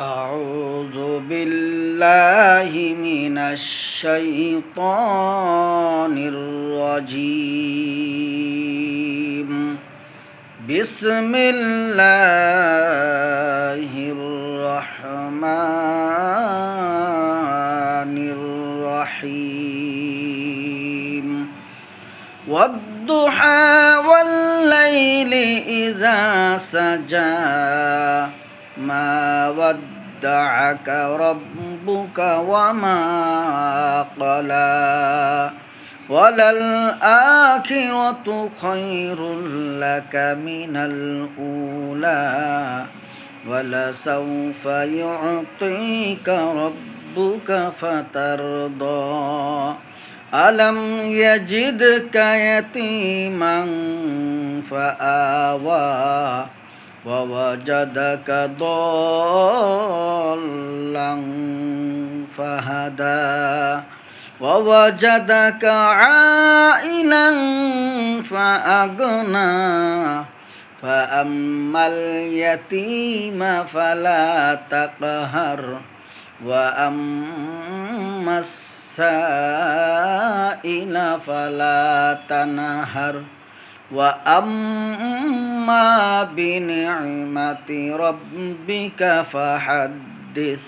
أعوذ بالله من الشيطان الرجيم. بسم الله الرحمن الرحيم. والضحى والليل إذا سجى ما ودعك ربك وما قلى وللآخرة خير لك من الأولى ولسوف يعطيك ربك فترضى ألم يجدك يتيما فآوى ووجدك ضالا فهدى ووجدك عائلا فأغنى فأما اليتيم فلا تقهر وأما السائل فلا تنهر وأما بنعمة ربك فحدث.